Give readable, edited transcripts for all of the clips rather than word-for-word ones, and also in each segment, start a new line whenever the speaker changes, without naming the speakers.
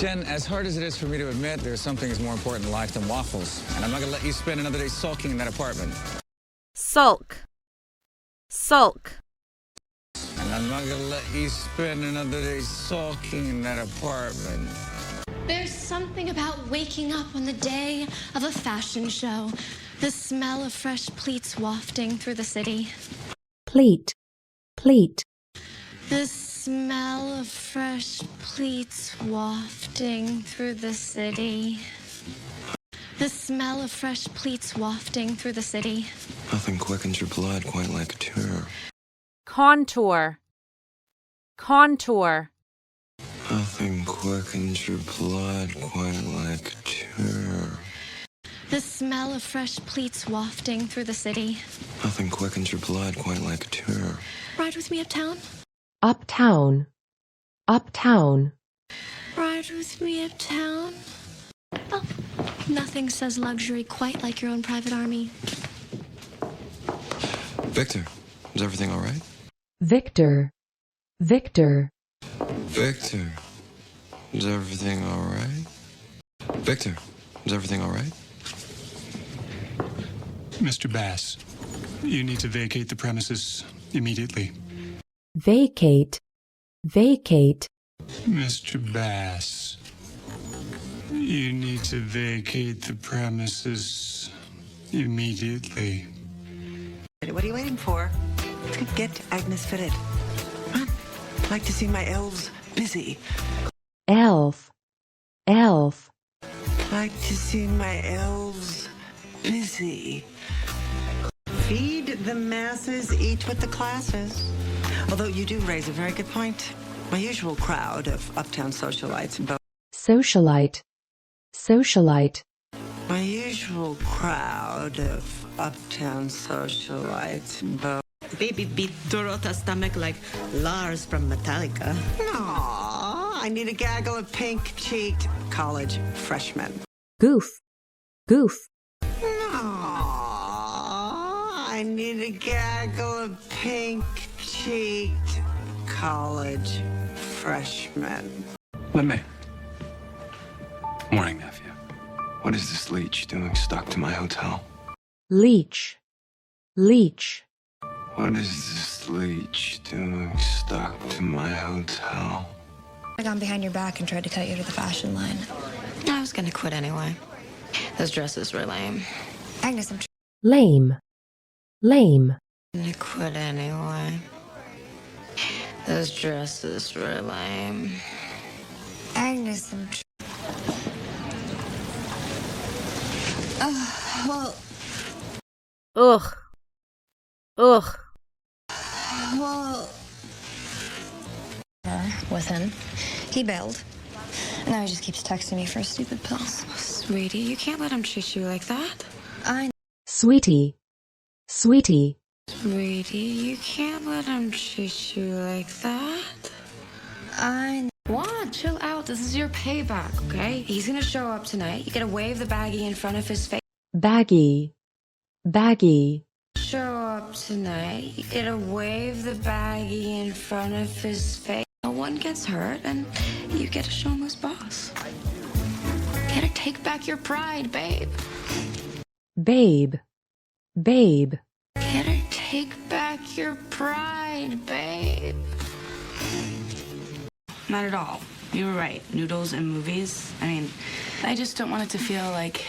Jen, as hard as it is for me to admit, there's something that's more important in life than waffles. And I'm not going to let you spend another day sulking in that apartment.
Sulk. Sulk.
And I'm not going to let you spend another day sulking in that apartment.
There's something about waking up on the day of a fashion show. The smell of fresh pleats wafting through the city.
Pleat. Pleat.
The smell of fresh pleats wafting through the city. The smell of fresh pleats wafting through the city.
Nothing quickens your blood quite like a tour.
Contour. Contour.
Nothing quickens your blood quite like a tour.
The smell of fresh pleats wafting through the city.
Nothing quickens your blood quite like a tour.
Ride with me uptown.
Uptown. Uptown.
Ride with me uptown. Oh, nothing says luxury quite like your own private army.
Victor, is everything all right?
Victor. Victor.
Victor, is everything all right? Victor, is everything all right?
Mr. Bass, you need to vacate the premises immediately.
Vacate. Vacate.
Mr. Bass, you need to vacate the premises immediately.
What are you waiting for? Get Agnes fitted. Come on. I'd like to see my elves busy.
Elf. Elf.
I'd like to see my elves busy. Feed the masses, eat with the classes. Although you do raise a very good point. My usual crowd of uptown socialites and
Socialite. Socialite.
My usual crowd of uptown socialites and
Baby beat Dorotha's stomach like Lars from Metallica.
Aww, I need a gaggle of pink-cheeked college freshmen.
Goof. Goof.
I need a gaggle of pink-cheeked college freshmen.
Let me. Morning, nephew. What is this leech doing stuck to my hotel?
Leech. Leech.
What is this leech doing stuck to my hotel?
I got behind your back and tried to cut you to the fashion line.
I was gonna quit anyway. Those dresses were lame.
Agnes, I'm
Lame. Lame.
I quit anyway. Those dresses were lame.
Agnes, I'm well,
Ugh. Ugh.
well, with him. He bailed. And now he just keeps texting me for stupid pills.
Sweetie, you can't let him treat you like that.
Sweetie. Sweetie.
Sweetie, you can't let him treat you like that. What? Chill out. This is your payback, okay? He's gonna show up tonight. You gotta wave the baggie in front of his face.
Baggy. Baggy.
Show up tonight. You gotta wave the baggie in front of his face. No one gets hurt, and you get to show him who's boss. Gotta take back your pride, babe.
Babe. Babe.
Gotta take back your pride, babe.
Not at all. You were right. Noodles and movies. I mean, I just don't want it to feel like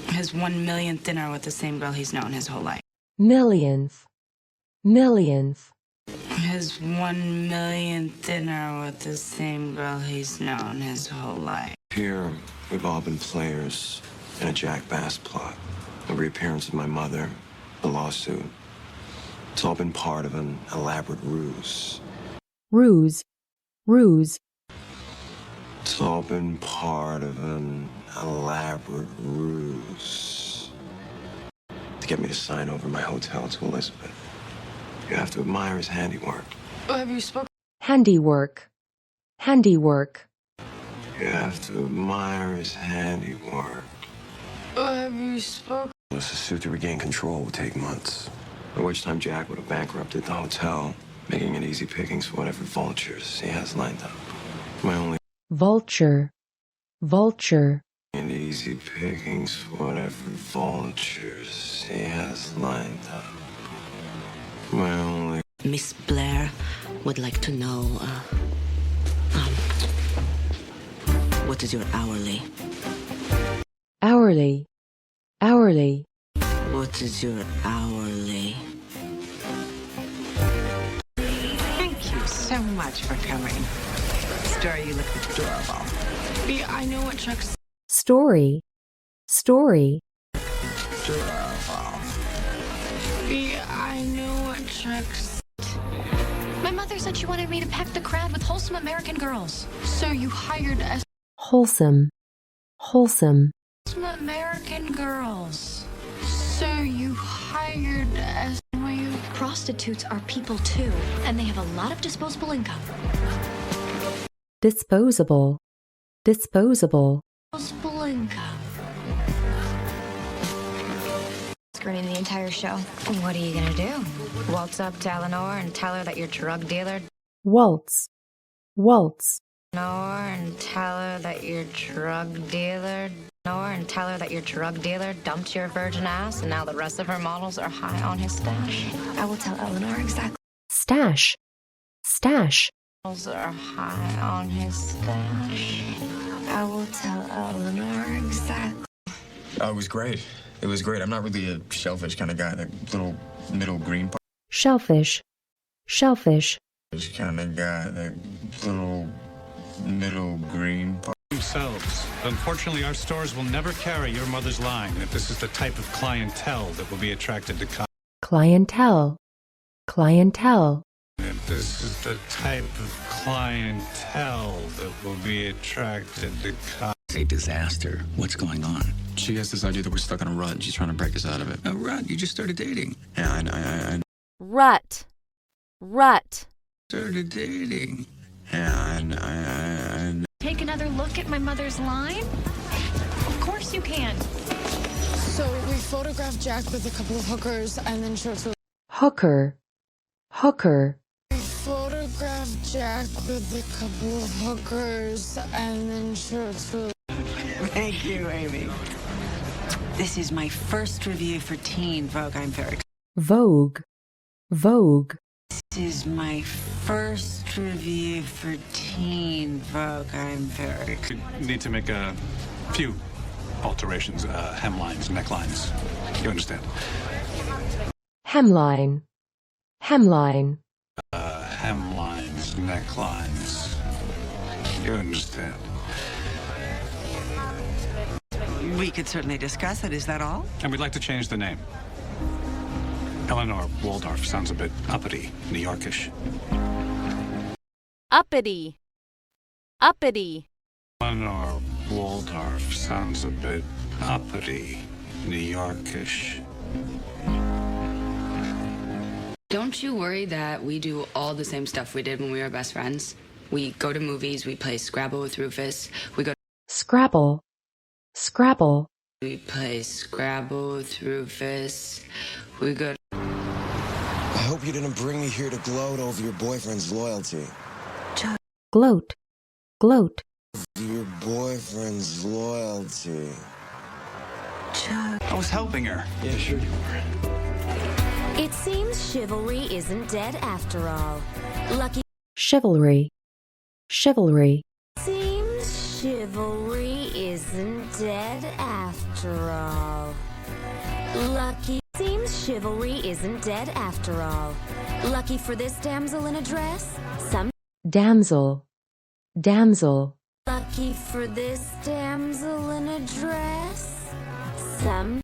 his 1 millionth dinner with the same girl he's known his whole life.
Millionth. Millionth.
His 1 millionth dinner with the same girl he's known his whole life.
Here, we've all been players in a Jack Bass plot. The reappearance of my mother, the lawsuit. It's all been part of an elaborate ruse.
Ruse. Ruse.
It's all been part of an elaborate ruse to get me to sign over my hotel to Elizabeth. You have to admire his handiwork.
Have you spoken?
Handiwork. Handiwork.
You have to admire his handiwork.
Have you spoken?
The suit to regain control would take months, by which time Jack would have bankrupted the hotel, making it easy pickings for whatever vultures he has lined up. My only
Vulture. vulture,
And easy pickings for whatever vultures he has lined up. My only
Miss Blair would like to know, what is your hourly?
hourly, hourly,
What is your hourly?
Thank you so much for coming. Story, you look adorable.
Yeah, I know what Chuck's.
story, story,
Adorable.
Yeah, I know what Chuck's.
My mother said she wanted me to pack the crowd with wholesome American girls. So you hired us
wholesome, wholesome,
some American girls. So you hired us. Prostitutes are people too, and they have a lot of disposable income.
disposable, disposable,
Disposable income.
Screening the entire show. What are you gonna do? Waltz up to Eleanor and tell her that you're drug dealer?
waltz, waltz,
Eleanor and tell her that your drug dealer? Eleanor and tell her that your drug dealer dumped your virgin ass and now the rest of her models are high on his stash? I will tell Eleanor exactly.
stash, stash,
Models are high on his stash. I will tell Eleanor exactly.
it was great. It was great. I'm not really a shellfish kind of guy. That little middle green part
shellfish, shellfish,
kind of guy. That little middle green part.
Themselves. Unfortunately, our stores will never carry your mother's line if this is the type of clientele that will be attracted to
clientele, clientele,
If this is the type of clientele that will be attracted to
It's a disaster. What's going on?
She has this idea that we're stuck in a rut, and she's trying to break us out of it.
A rut. You just started dating.
Yeah, I
Rut. Rut.
Started dating.
yeah, I
Take another look at my mother's line? Of course you can.
So we photographed Jack with a couple of hookers and then showed to.
hooker, hooker,
We photographed Jack with a couple of hookers and then showed to.
Thank you, Amy. This is my first review for Teen Vogue. I'm very
vogue, vogue,
This is my first review for Teen Vogue. I'm very
Need to make a few alterations, hemlines, necklines. You understand?
hemline, hemline,
Hemlines, necklines. You understand?
We could certainly discuss it. Is that all?
And we'd like to change the name. Eleanor Waldorf sounds a bit uppity, New Yorkish.
Uppity. Uppity.
Eleanor Waldorf sounds a bit uppity, New Yorkish.
Don't you worry that we do all the same stuff we did when we were best friends? We go to movies, we play Scrabble with Rufus,
scrabble, scrabble,
we play Scrabble with Rufus, we go.
I hope you didn't bring me here to gloat over your boyfriend's loyalty.
gloat, gloat,
Your boyfriend's loyalty.
I was helping her.
Yeah, sure you were.
It seems chivalry isn't dead after all. Lucky
chivalry, chivalry,
seems chivalry isn't dead after all. Lucky seems chivalry isn't dead after all. Lucky for this damsel in a dress, some
damsel, damsel,
lucky for this damsel in a dress, some